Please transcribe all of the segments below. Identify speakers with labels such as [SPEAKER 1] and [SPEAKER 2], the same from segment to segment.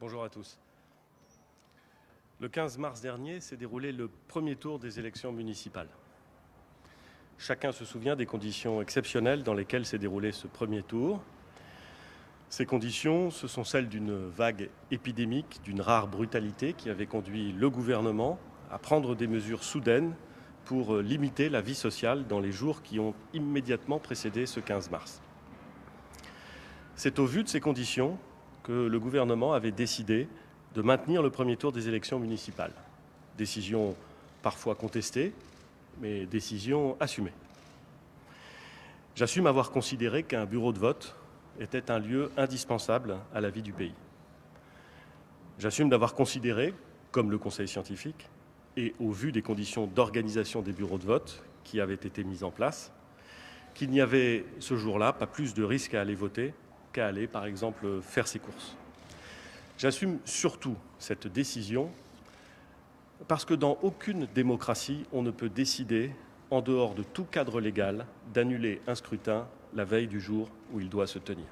[SPEAKER 1] Bonjour à tous. Le 15 mars dernier s'est déroulé le premier tour des élections municipales. Chacun se souvient des conditions exceptionnelles dans lesquelles s'est déroulé ce premier tour. Ces conditions, ce sont celles d'une vague épidémique, d'une rare brutalité qui avait conduit le gouvernement à prendre des mesures soudaines pour limiter la vie sociale dans les jours qui ont immédiatement précédé ce 15 mars. C'est au vu de ces conditions que le gouvernement avait décidé de maintenir le premier tour des élections municipales. Décision parfois contestée, mais décision assumée. J'assume avoir considéré qu'un bureau de vote était un lieu indispensable à la vie du pays. J'assume d'avoir considéré, comme le Conseil scientifique, et au vu des conditions d'organisation des bureaux de vote qui avaient été mises en place, qu'il n'y avait ce jour-là pas plus de risques à aller voter qu'à aller, par exemple, faire ses courses. J'assume surtout cette décision parce que dans aucune démocratie, on ne peut décider, en dehors de tout cadre légal, d'annuler un scrutin la veille du jour où il doit se tenir.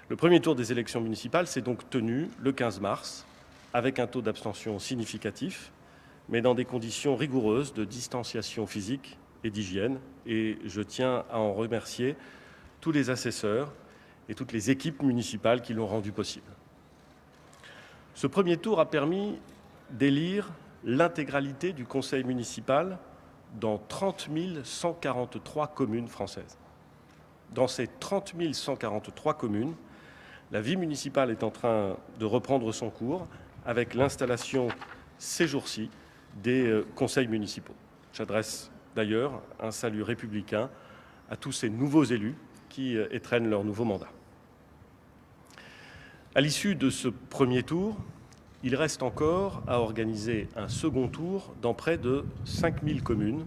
[SPEAKER 1] Le premier tour des élections municipales s'est donc tenu le 15 mars, avec un taux d'abstention significatif, mais dans des conditions rigoureuses de distanciation physique et d'hygiène. Et je tiens à en remercier tous les assesseurs et toutes les équipes municipales qui l'ont rendu possible. Ce premier tour a permis d'élire l'intégralité du conseil municipal dans 30 143 communes françaises. Dans ces 30 143 communes, la vie municipale est en train de reprendre son cours avec l'installation ces jours-ci des conseils municipaux. J'adresse d'ailleurs un salut républicain à tous ces nouveaux élus qui étrennent leur nouveau mandat. À l'issue de ce premier tour, il reste encore à organiser un second tour dans près de 5000 communes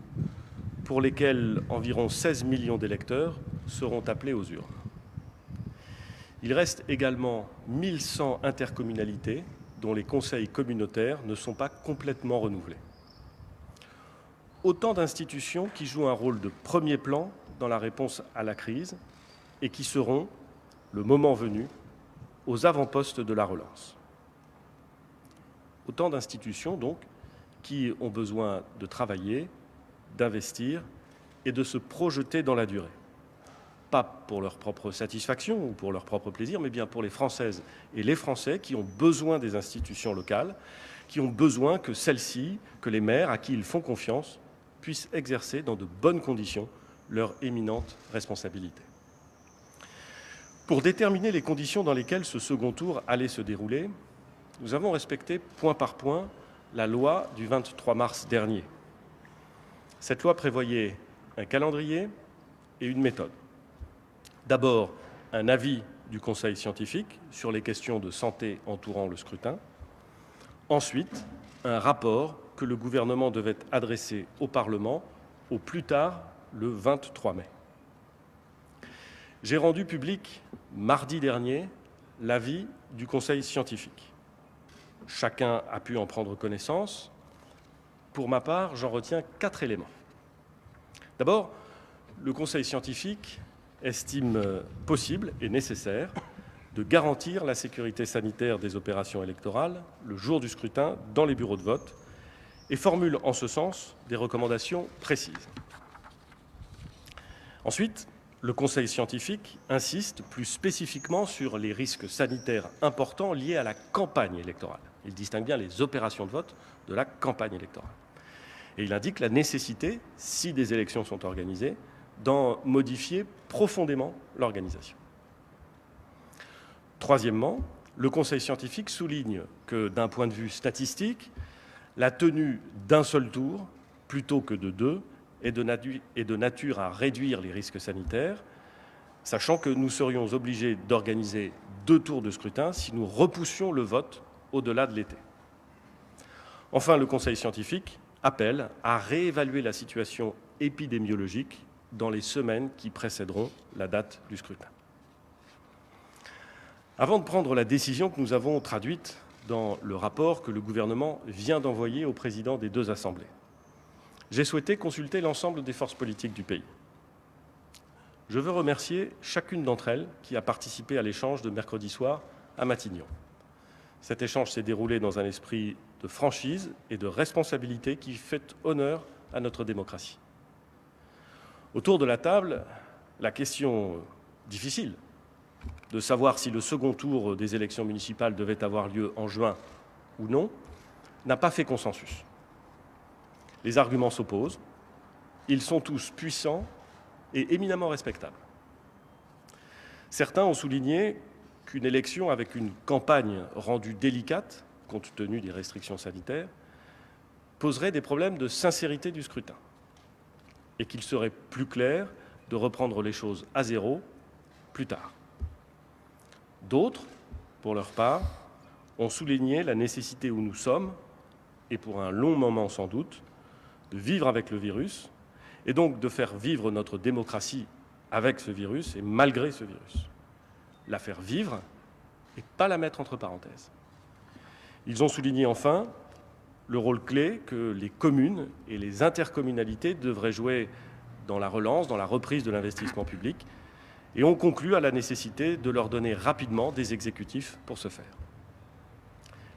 [SPEAKER 1] pour lesquelles environ 16 millions d'électeurs seront appelés aux urnes. Il reste également 1100 intercommunalités dont les conseils communautaires ne sont pas complètement renouvelés. Autant d'institutions qui jouent un rôle de premier plan dans la réponse à la crise et qui seront, le moment venu, aux avant-postes de la relance. Autant d'institutions, donc, qui ont besoin de travailler, d'investir et de se projeter dans la durée. Pas pour leur propre satisfaction ou pour leur propre plaisir, mais bien pour les Françaises et les Français qui ont besoin des institutions locales, qui ont besoin que celles-ci, que les maires à qui ils font confiance, puissent exercer dans de bonnes conditions leur éminente responsabilité. Pour déterminer les conditions dans lesquelles ce second tour allait se dérouler, nous avons respecté point par point la loi du 23 mars dernier. Cette loi prévoyait un calendrier et une méthode. D'abord, un avis du Conseil scientifique sur les questions de santé entourant le scrutin. Ensuite, un rapport que le gouvernement devait adresser au Parlement au plus tard le 23 mai. J'ai rendu public mardi dernier l'avis du Conseil scientifique. Chacun a pu en prendre connaissance. Pour ma part, j'en retiens 4 éléments. D'abord, le Conseil scientifique estime possible et nécessaire de garantir la sécurité sanitaire des opérations électorales le jour du scrutin dans les bureaux de vote et formule en ce sens des recommandations précises. Ensuite, le Conseil scientifique insiste plus spécifiquement sur les risques sanitaires importants liés à la campagne électorale. Il distingue bien les opérations de vote de la campagne électorale. Et il indique la nécessité, si des élections sont organisées, d'en modifier profondément l'organisation. Troisièmement, le Conseil scientifique souligne que, d'un point de vue statistique, la tenue d'un seul tour, plutôt que de deux, est de nature à réduire les risques sanitaires, sachant que nous serions obligés d'organiser 2 tours de scrutin si nous repoussions le vote au-delà de l'été. Enfin, le Conseil scientifique appelle à réévaluer la situation épidémiologique dans les semaines qui précéderont la date du scrutin. Avant de prendre la décision que nous avons traduite dans le rapport que le gouvernement vient d'envoyer au président des 2 assemblées, j'ai souhaité consulter l'ensemble des forces politiques du pays. Je veux remercier chacune d'entre elles qui a participé à l'échange de mercredi soir à Matignon. Cet échange s'est déroulé dans un esprit de franchise et de responsabilité qui fait honneur à notre démocratie. Autour de la table, la question difficile de savoir si le second tour des élections municipales devait avoir lieu en juin ou non n'a pas fait consensus. Les arguments s'opposent, ils sont tous puissants et éminemment respectables. Certains ont souligné qu'une élection avec une campagne rendue délicate, compte tenu des restrictions sanitaires, poserait des problèmes de sincérité du scrutin et qu'il serait plus clair de reprendre les choses à zéro plus tard. D'autres, pour leur part, ont souligné la nécessité où nous sommes, et pour un long moment sans doute, de vivre avec le virus et donc de faire vivre notre démocratie avec ce virus et malgré ce virus. La faire vivre et pas la mettre entre parenthèses. Ils ont souligné enfin le rôle clé que les communes et les intercommunalités devraient jouer dans la relance, dans la reprise de l'investissement public, et ont conclu à la nécessité de leur donner rapidement des exécutifs pour ce faire.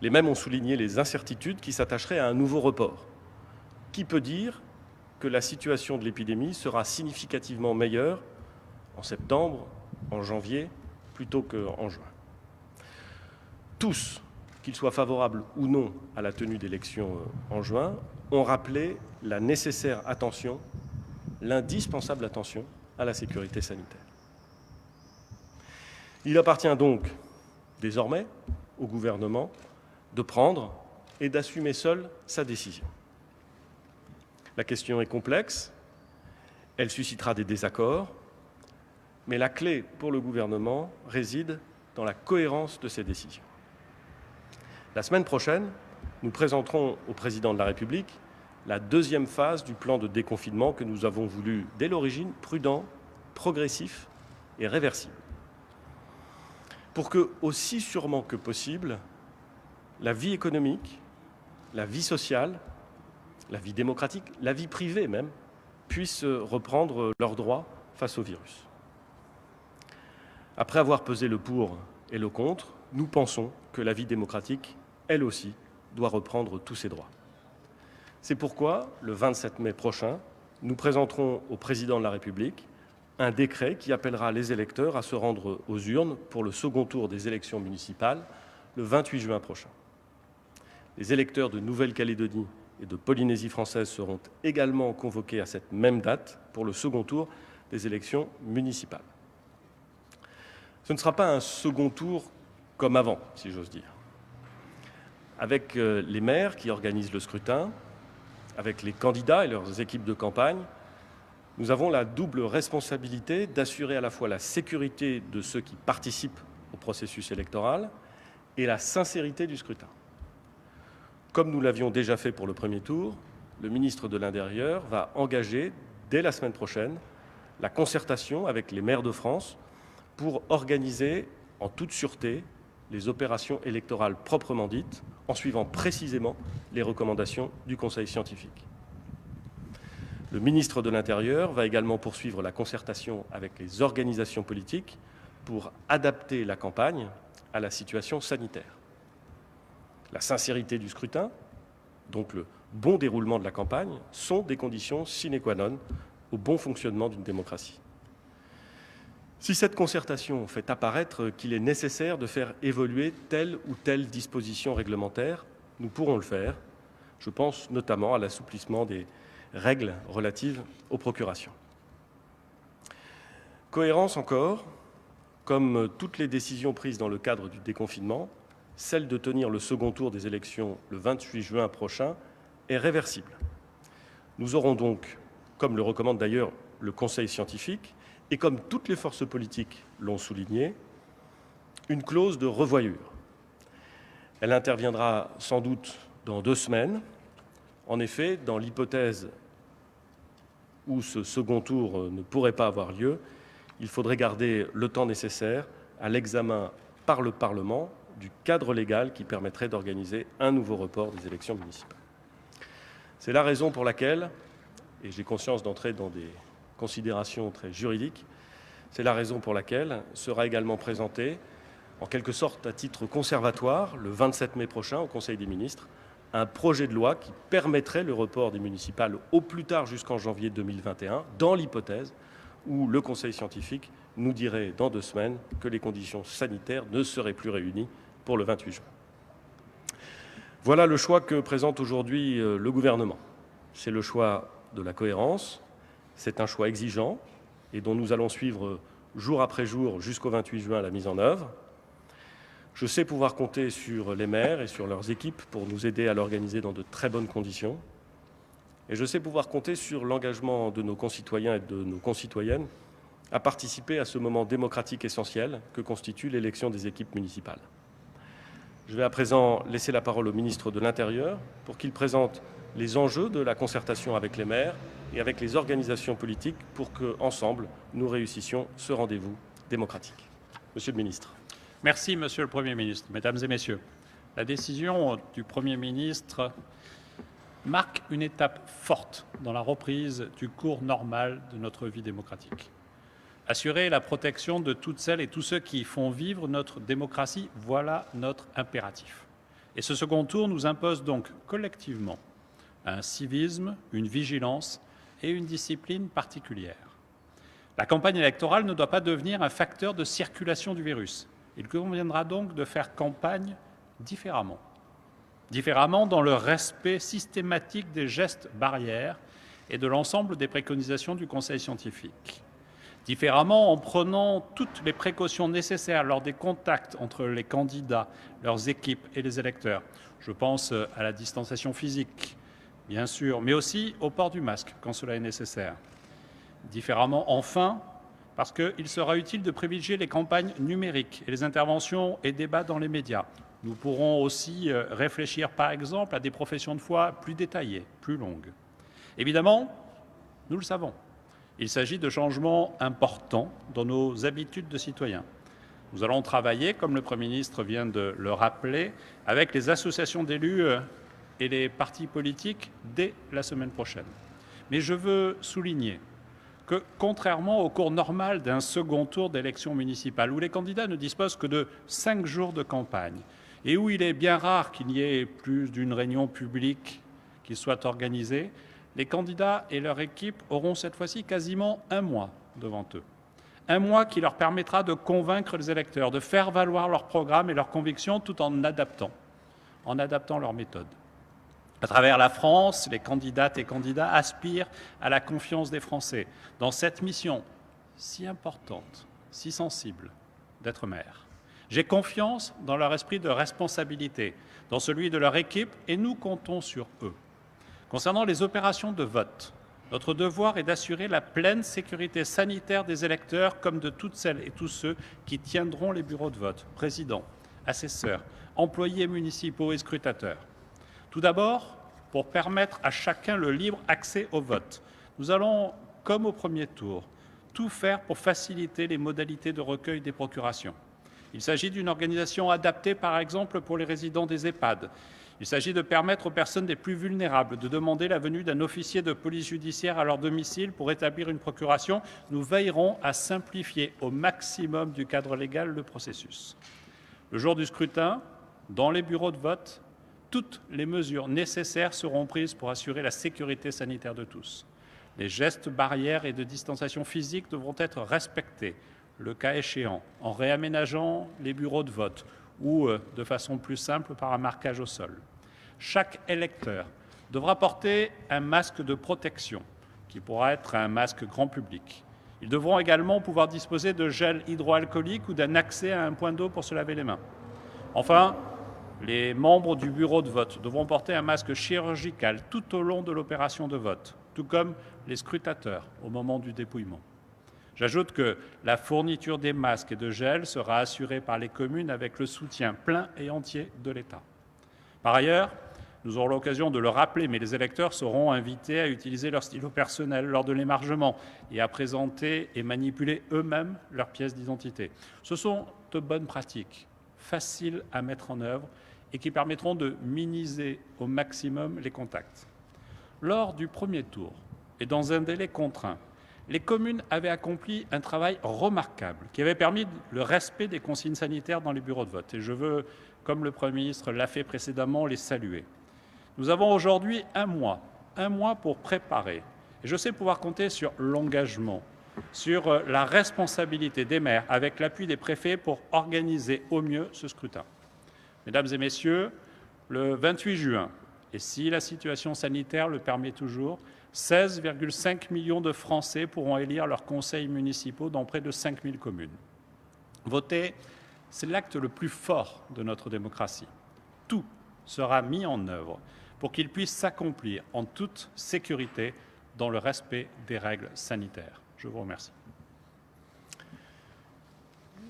[SPEAKER 1] Les mêmes ont souligné les incertitudes qui s'attacheraient à un nouveau report. Qui peut dire que la situation de l'épidémie sera significativement meilleure en septembre, en janvier, plutôt qu'en juin? Tous, qu'ils soient favorables ou non à la tenue d'élections en juin, ont rappelé la nécessaire attention, l'indispensable attention à la sécurité sanitaire. Il appartient donc désormais au gouvernement de prendre et d'assumer seul sa décision. La question est complexe, elle suscitera des désaccords, mais la clé pour le gouvernement réside dans la cohérence de ses décisions. La semaine prochaine, nous présenterons au président de la République la deuxième phase du plan de déconfinement que nous avons voulu, dès l'origine, prudent, progressif et réversible. Pour que, aussi sûrement que possible, la vie économique, la vie sociale, la vie démocratique, la vie privée même, puissent reprendre leurs droits face au virus. Après avoir pesé le pour et le contre, nous pensons que la vie démocratique, elle aussi, doit reprendre tous ses droits. C'est pourquoi, le 27 mai prochain, nous présenterons au président de la République un décret qui appellera les électeurs à se rendre aux urnes pour le second tour des élections municipales le 28 juin prochain. Les électeurs de Nouvelle-Calédonie et de Polynésie française seront également convoqués à cette même date pour le second tour des élections municipales. Ce ne sera pas un second tour comme avant, si j'ose dire. Avec les maires qui organisent le scrutin, avec les candidats et leurs équipes de campagne, nous avons la double responsabilité d'assurer à la fois la sécurité de ceux qui participent au processus électoral et la sincérité du scrutin. Comme nous l'avions déjà fait pour le premier tour, le ministre de l'Intérieur va engager, dès la semaine prochaine, la concertation avec les maires de France pour organiser en toute sûreté les opérations électorales proprement dites, en suivant précisément les recommandations du Conseil scientifique. Le ministre de l'Intérieur va également poursuivre la concertation avec les organisations politiques pour adapter la campagne à la situation sanitaire. La sincérité du scrutin, donc le bon déroulement de la campagne, sont des conditions sine qua non au bon fonctionnement d'une démocratie. Si cette concertation fait apparaître qu'il est nécessaire de faire évoluer telle ou telle disposition réglementaire, nous pourrons le faire. Je pense notamment à l'assouplissement des règles relatives aux procurations. Cohérence encore, comme toutes les décisions prises dans le cadre du déconfinement, celle de tenir le second tour des élections le 28 juin prochain est réversible. Nous aurons donc, comme le recommande d'ailleurs le Conseil scientifique, et comme toutes les forces politiques l'ont souligné, une clause de revoyure. Elle interviendra sans doute dans 2 semaines. En effet, dans l'hypothèse où ce second tour ne pourrait pas avoir lieu, il faudrait garder le temps nécessaire à l'examen par le Parlement du cadre légal qui permettrait d'organiser un nouveau report des élections municipales. C'est la raison pour laquelle, et j'ai conscience d'entrer dans des considérations très juridiques, c'est la raison pour laquelle sera également présenté en quelque sorte à titre conservatoire, le 27 mai prochain au Conseil des ministres, un projet de loi qui permettrait le report des municipales au plus tard jusqu'en janvier 2021, dans l'hypothèse où le Conseil scientifique nous dirait dans 2 semaines que les conditions sanitaires ne seraient plus réunies pour le 28 juin. Voilà le choix que présente aujourd'hui le gouvernement. C'est le choix de la cohérence, c'est un choix exigeant et dont nous allons suivre jour après jour jusqu'au 28 juin la mise en œuvre. Je sais pouvoir compter sur les maires et sur leurs équipes pour nous aider à l'organiser dans de très bonnes conditions. Et je sais pouvoir compter sur l'engagement de nos concitoyens et de nos concitoyennes à participer à ce moment démocratique essentiel que constitue l'élection des équipes municipales. Je vais à présent laisser la parole au ministre de l'Intérieur pour qu'il présente les enjeux de la concertation avec les maires et avec les organisations politiques pour qu'ensemble, nous réussissions ce rendez-vous démocratique. Monsieur le ministre.
[SPEAKER 2] Merci, Monsieur le Premier ministre. Mesdames et Messieurs, la décision du Premier ministre marque une étape forte dans la reprise du cours normal de notre vie démocratique. Assurer la protection de toutes celles et tous ceux qui font vivre notre démocratie, voilà notre impératif. Et ce second tour nous impose donc collectivement un civisme, une vigilance et une discipline particulière. La campagne électorale ne doit pas devenir un facteur de circulation du virus. Il conviendra donc de faire campagne différemment. Différemment dans le respect systématique des gestes barrières et de l'ensemble des préconisations du Conseil scientifique. Différemment en prenant toutes les précautions nécessaires lors des contacts entre les candidats, leurs équipes et les électeurs. Je pense à la distanciation physique, bien sûr, mais aussi au port du masque quand cela est nécessaire. Différemment, enfin, parce qu'il sera utile de privilégier les campagnes numériques et les interventions et débats dans les médias. Nous pourrons aussi réfléchir, par exemple, à des professions de foi plus détaillées, plus longues. Évidemment, nous le savons, il s'agit de changements importants dans nos habitudes de citoyens. Nous allons travailler, comme le Premier ministre vient de le rappeler, avec les associations d'élus et les partis politiques dès la semaine prochaine. Mais je veux souligner que, contrairement au cours normal d'un second tour d'élection municipale, où les candidats ne disposent que de 5 jours de campagne, et où il est bien rare qu'il y ait plus d'une réunion publique qui soit organisée, les candidats et leur équipe auront cette fois-ci quasiment 1 mois devant eux. 1 mois qui leur permettra de convaincre les électeurs, de faire valoir leur programme et leurs convictions tout en adaptant leur méthode. À travers la France, les candidates et candidats aspirent à la confiance des Français dans cette mission si importante, si sensible, d'être maire. J'ai confiance dans leur esprit de responsabilité, dans celui de leur équipe, et nous comptons sur eux. Concernant les opérations de vote, notre devoir est d'assurer la pleine sécurité sanitaire des électeurs comme de toutes celles et tous ceux qui tiendront les bureaux de vote, présidents, assesseurs, employés municipaux et scrutateurs. Tout d'abord, pour permettre à chacun le libre accès au vote, nous allons, comme au premier tour, tout faire pour faciliter les modalités de recueil des procurations. Il s'agit d'une organisation adaptée, par exemple, pour les résidents des EHPAD. Il s'agit de permettre aux personnes les plus vulnérables de demander la venue d'un officier de police judiciaire à leur domicile pour établir une procuration. Nous veillerons à simplifier au maximum du cadre légal le processus. Le jour du scrutin, dans les bureaux de vote, toutes les mesures nécessaires seront prises pour assurer la sécurité sanitaire de tous. Les gestes barrières et de distanciation physique devront être respectés, le cas échéant, en réaménageant les bureaux de vote ou, de façon plus simple, par un marquage au sol. Chaque électeur devra porter un masque de protection, qui pourra être un masque grand public. Ils devront également pouvoir disposer de gel hydroalcoolique ou d'un accès à un point d'eau pour se laver les mains. Enfin, les membres du bureau de vote devront porter un masque chirurgical tout au long de l'opération de vote, tout comme les scrutateurs au moment du dépouillement. J'ajoute que la fourniture des masques et de gel sera assurée par les communes avec le soutien plein et entier de l'État. Par ailleurs, nous aurons l'occasion de le rappeler, mais les électeurs seront invités à utiliser leur stylo personnel lors de l'émargement et à présenter et manipuler eux-mêmes leurs pièces d'identité. Ce sont de bonnes pratiques, faciles à mettre en œuvre et qui permettront de minimiser au maximum les contacts. Lors du premier tour et dans un délai contraint, Les communes avaient accompli un travail remarquable qui avait permis le respect des consignes sanitaires dans les bureaux de vote. Et je veux, comme le Premier ministre l'a fait précédemment, les saluer. Nous avons aujourd'hui un mois pour préparer. Et je sais pouvoir compter sur l'engagement, sur la responsabilité des maires, avec l'appui des préfets pour organiser au mieux ce scrutin. Mesdames et messieurs, le 28 juin, et si la situation sanitaire le permet toujours, 16,5 millions de Français pourront élire leurs conseils municipaux dans près de 5000 communes. Voter, c'est l'acte le plus fort de notre démocratie. Tout sera mis en œuvre pour qu'il puisse s'accomplir en toute sécurité dans le respect des règles sanitaires. Je vous remercie.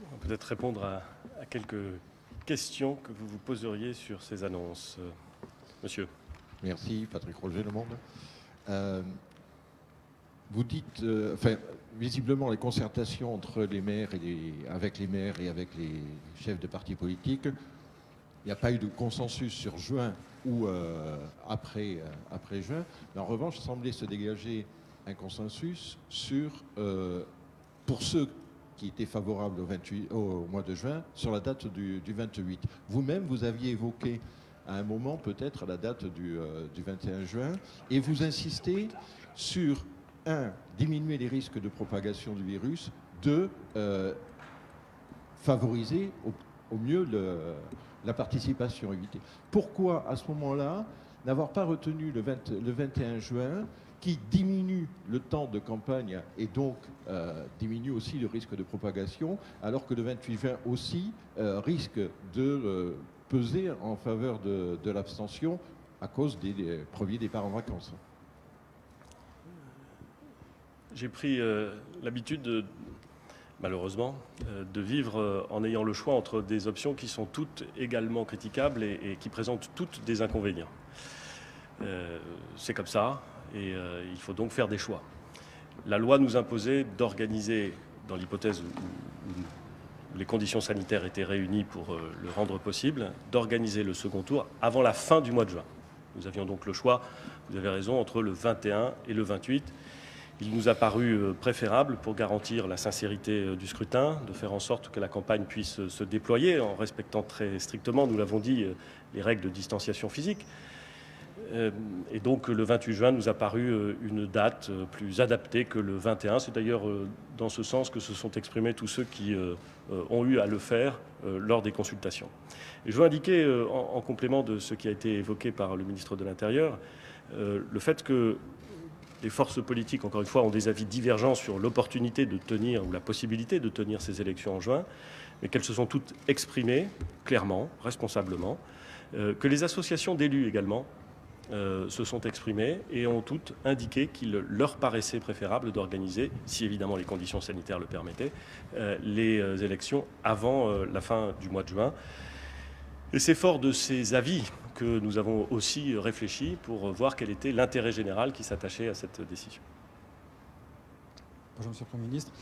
[SPEAKER 1] On va peut-être répondre à quelques questions que vous vous poseriez sur ces annonces. Monsieur.
[SPEAKER 3] Merci, Patrick Roger, Le Monde. Vous dites, visiblement, les concertations entre les maires avec les maires et avec les chefs de partis politiques, il n'y a pas eu de consensus sur juin ou après juin. Mais en revanche, il semblait se dégager un consensus sur, pour ceux qui étaient favorables au mois de juin, sur la date du 28. Vous-même, vous aviez évoqué à un moment peut-être la date du 21 juin, et vous insistez sur, diminuer les risques de propagation du virus, favoriser au mieux la participation évitée. Pourquoi, à ce moment-là, n'avoir pas retenu le 21 juin, qui diminue le temps de campagne et donc diminue aussi le risque de propagation, alors que le 28 juin aussi risque de peser en faveur de l'abstention à cause des premiers départs en vacances?
[SPEAKER 1] J'ai pris l'habitude, malheureusement, de vivre en ayant le choix entre des options qui sont toutes également critiquables et qui présentent toutes des inconvénients. C'est comme ça, et il faut donc faire des choix. La loi nous imposait d'organiser, dans l'hypothèse où les conditions sanitaires étaient réunies pour le rendre possible, d'organiser le second tour avant la fin du mois de juin. Nous avions donc le choix, vous avez raison, entre le 21 et le 28. Il nous a paru préférable, pour garantir la sincérité du scrutin, de faire en sorte que la campagne puisse se déployer en respectant très strictement, nous l'avons dit, les règles de distanciation physique. Et donc le 28 juin nous a paru une date plus adaptée que le 21. C'est d'ailleurs dans ce sens que se sont exprimés tous ceux qui ont eu à le faire lors des consultations. Et je veux indiquer, en complément de ce qui a été évoqué par le ministre de l'Intérieur, le fait que les forces politiques, encore une fois, ont des avis divergents sur l'opportunité de tenir ou la possibilité de tenir ces élections en juin, mais qu'elles se sont toutes exprimées clairement, responsablement, que les associations d'élus également se sont exprimées et ont toutes indiqué qu'il leur paraissait préférable d'organiser, si évidemment les conditions sanitaires le permettaient, les élections avant la fin du mois de juin. Et c'est fort de ces avis que nous avons aussi réfléchi pour voir quel était l'intérêt général qui s'attachait à cette décision.
[SPEAKER 4] Bonjour Monsieur le Premier ministre.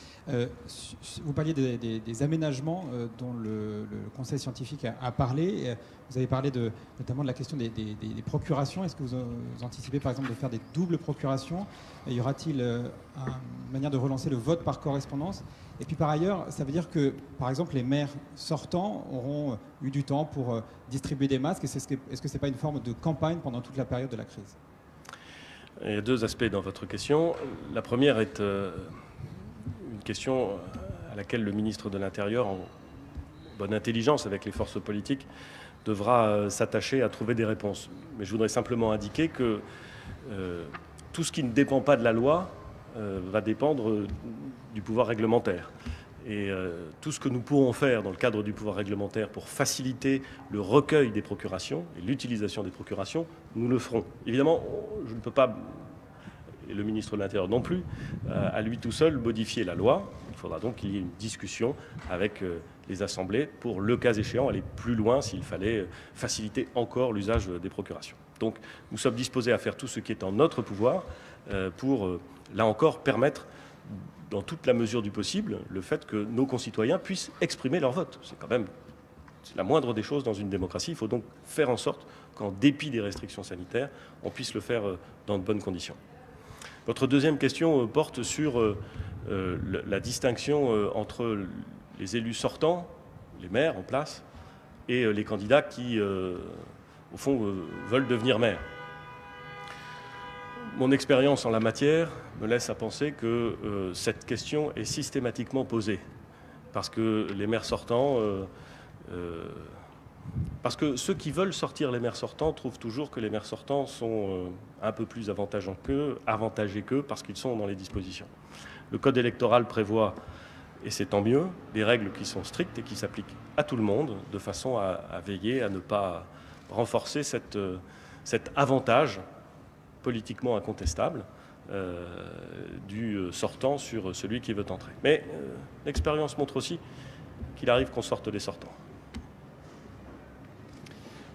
[SPEAKER 4] Vous parliez des aménagements dont le Conseil scientifique a parlé. Vous avez parlé notamment de la question des procurations. Est-ce que vous anticipez par exemple de faire des doubles procurations? Y aura-t-il une manière de relancer le vote par correspondance? Et puis par ailleurs, ça veut dire que par exemple les maires sortants auront eu du temps pour distribuer des masques. Est-ce que ce n'est pas une forme de campagne pendant toute la période de la crise?
[SPEAKER 1] Il y a deux aspects dans votre question. La première est une question à laquelle le ministre de l'Intérieur, en bonne intelligence avec les forces politiques, devra s'attacher à trouver des réponses. Mais je voudrais simplement indiquer que tout ce qui ne dépend pas de la loi va dépendre du pouvoir réglementaire. Et tout ce que nous pourrons faire dans le cadre du pouvoir réglementaire pour faciliter le recueil des procurations et l'utilisation des procurations, nous le ferons. Évidemment, je ne peux pas, et le ministre de l'Intérieur non plus, à lui tout seul modifier la loi. Il faudra donc qu'il y ait une discussion avec les assemblées pour, le cas échéant, aller plus loin s'il fallait faciliter encore l'usage des procurations. Donc nous sommes disposés à faire tout ce qui est en notre pouvoir pour, là encore, permettre dans toute la mesure du possible, le fait que nos concitoyens puissent exprimer leur vote. C'est quand même la moindre des choses dans une démocratie. Il faut donc faire en sorte qu'en dépit des restrictions sanitaires, on puisse le faire dans de bonnes conditions. Votre deuxième question porte sur la distinction entre les élus sortants, les maires en place, et les candidats qui, au fond, veulent devenir maires. Mon expérience en la matière me laisse à penser que cette question est systématiquement posée, parce que les maires sortants, parce que ceux qui veulent sortir les maires sortants trouvent toujours que les maires sortants sont un peu plus avantagés qu'eux, parce qu'ils sont dans les dispositions. Le code électoral prévoit, et c'est tant mieux, des règles qui sont strictes et qui s'appliquent à tout le monde, de façon à veiller à ne pas renforcer cet avantage politiquement incontestable du sortant sur celui qui veut entrer. Mais l'expérience montre aussi qu'il arrive qu'on sorte des sortants.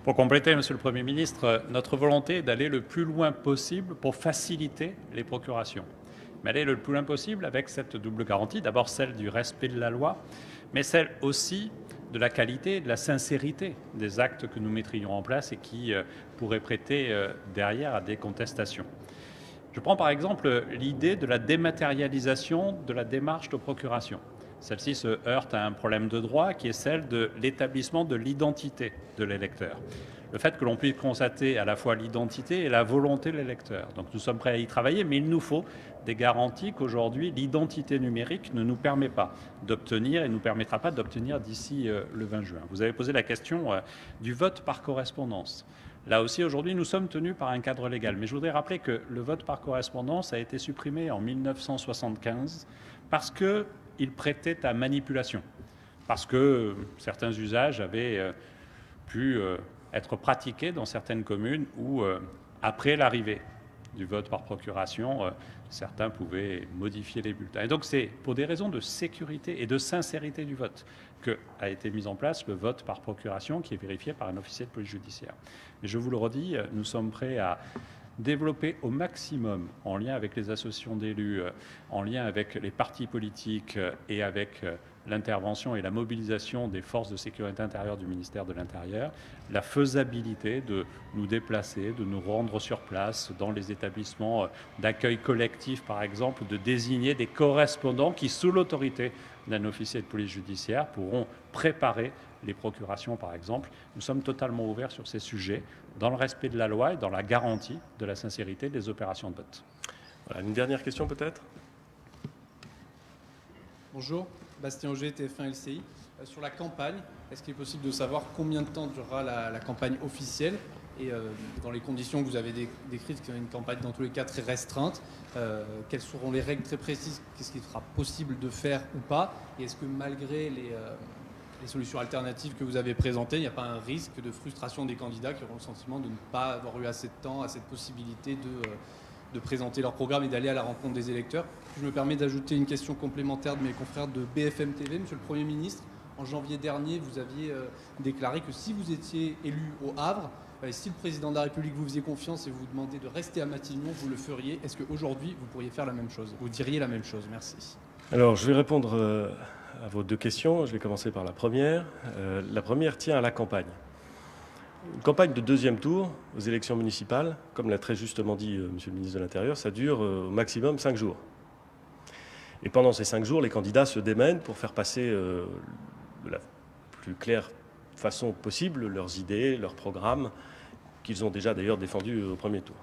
[SPEAKER 2] Pour compléter, Monsieur le Premier ministre, notre volonté est d'aller le plus loin possible pour faciliter les procurations. Mais aller le plus loin possible avec cette double garantie, d'abord celle du respect de la loi, mais celle aussi de la qualité et de la sincérité des actes que nous mettrions en place et qui pourraient prêter derrière à des contestations. Je prends par exemple l'idée de la dématérialisation de la démarche de procuration. Celle-ci se heurte à un problème de droit qui est celle de l'établissement de l'identité de l'électeur. Le fait que l'on puisse constater à la fois l'identité et la volonté de l'électeur. Donc nous sommes prêts à y travailler, mais il nous faut des garanties qu'aujourd'hui l'identité numérique ne nous permet pas d'obtenir et ne nous permettra pas d'obtenir d'ici le 20 juin. Vous avez posé la question du vote par correspondance. Là aussi, aujourd'hui, nous sommes tenus par un cadre légal. Mais je voudrais rappeler que le vote par correspondance a été supprimé en 1975 parce qu'il prêtait à manipulation, parce que certains usages avaient pu être pratiqués dans certaines communes où, après l'arrivée du vote par procuration, certains pouvaient modifier les bulletins. Et donc c'est pour des raisons de sécurité et de sincérité du vote qu'a été mis en place le vote par procuration qui est vérifié par un officier de police judiciaire. Mais je vous le redis, nous sommes prêts à développer au maximum, en lien avec les associations d'élus, en lien avec les partis politiques et avec l'intervention et la mobilisation des forces de sécurité intérieure du ministère de l'Intérieur, la faisabilité de nous déplacer, de nous rendre sur place dans les établissements d'accueil collectif, par exemple, de désigner des correspondants qui, sous l'autorité d'un officier de police judiciaire, pourront préparer les procurations, par exemple. Nous sommes totalement ouverts sur ces sujets, dans le respect de la loi et dans la garantie de la sincérité des opérations de vote.
[SPEAKER 1] Voilà, une dernière question peut-être ?
[SPEAKER 5] Bonjour, Bastien Auger, TF1 LCI. Sur la campagne, est-ce qu'il est possible de savoir combien de temps durera la campagne officielle et dans les conditions que vous avez décrites, qui est une campagne dans tous les cas très restreinte, quelles seront les règles très précises, qu'est-ce qu'il sera possible de faire ou pas, et est-ce que malgré les solutions alternatives que vous avez présentées, il n'y a pas un risque de frustration des candidats qui auront le sentiment de ne pas avoir eu assez de temps, assez de possibilités de présenter leur programme et d'aller à la rencontre des électeurs. Je me permets d'ajouter une question complémentaire de mes confrères de BFM TV. Monsieur le Premier ministre, en janvier dernier, vous aviez déclaré que si vous étiez élu au Havre, si le Président de la République vous faisait confiance et vous demandait de rester à Matignon, vous le feriez. Est-ce qu'aujourd'hui, vous pourriez faire la même chose? Vous diriez la même chose? Merci.
[SPEAKER 1] Alors, je vais répondre à vos deux questions. Je vais commencer par la première. La première tient à la campagne. Une campagne de deuxième tour aux élections municipales, comme l'a très justement dit Monsieur le ministre de l'Intérieur, ça dure au maximum 5 jours. Et pendant ces 5 jours, les candidats se démènent pour faire passer de la plus claire façon possible leurs idées, leurs programmes, qu'ils ont déjà d'ailleurs défendus au premier tour.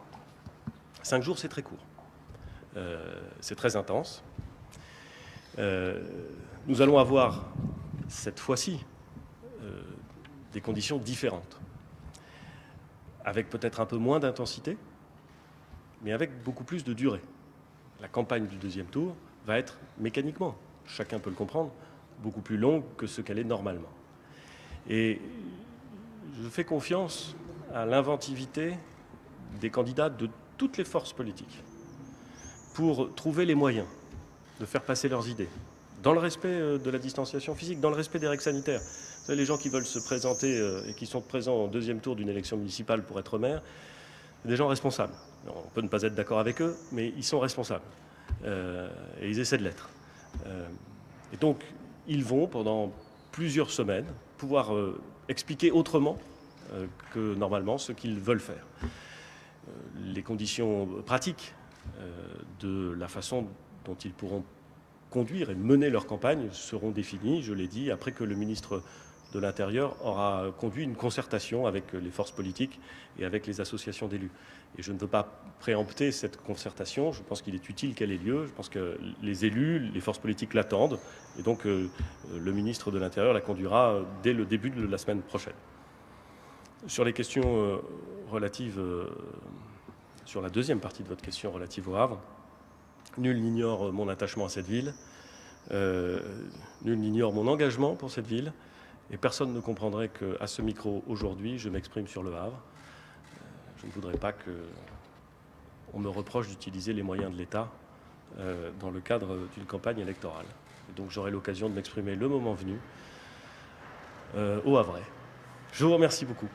[SPEAKER 1] 5 jours, c'est très court. C'est très intense. Nous allons avoir, cette fois-ci, des conditions différentes, avec peut-être un peu moins d'intensité, mais avec beaucoup plus de durée. La campagne du deuxième tour va être mécaniquement, chacun peut le comprendre, beaucoup plus longue que ce qu'elle est normalement. Et je fais confiance à l'inventivité des candidats de toutes les forces politiques pour trouver les moyens de faire passer leurs idées, dans le respect de la distanciation physique, dans le respect des règles sanitaires. Vous savez, les gens qui veulent se présenter et qui sont présents au deuxième tour d'une élection municipale pour être maire, c'est des gens responsables. Alors, on peut ne pas être d'accord avec eux, mais ils sont responsables. Et ils essaient de l'être. Et donc, ils vont, pendant plusieurs semaines, pouvoir expliquer autrement que normalement ce qu'ils veulent faire. Les conditions pratiques de la façon dont ils pourront conduire et mener leur campagne seront définies, je l'ai dit, après que le ministre de l'Intérieur aura conduit une concertation avec les forces politiques et avec les associations d'élus. Et je ne veux pas préempter cette concertation, je pense qu'il est utile qu'elle ait lieu, je pense que les élus, les forces politiques l'attendent, et donc le ministre de l'Intérieur la conduira dès le début de la semaine prochaine. Sur les questions relatives, sur la deuxième partie de votre question relative au Havre, nul n'ignore mon attachement à cette ville, nul n'ignore mon engagement pour cette ville, et personne ne comprendrait qu'à ce micro aujourd'hui, je m'exprime sur le Havre. Je ne voudrais pas qu'on me reproche d'utiliser les moyens de l'État dans le cadre d'une campagne électorale. Et donc j'aurai l'occasion de m'exprimer le moment venu au Havrais. Je vous remercie beaucoup.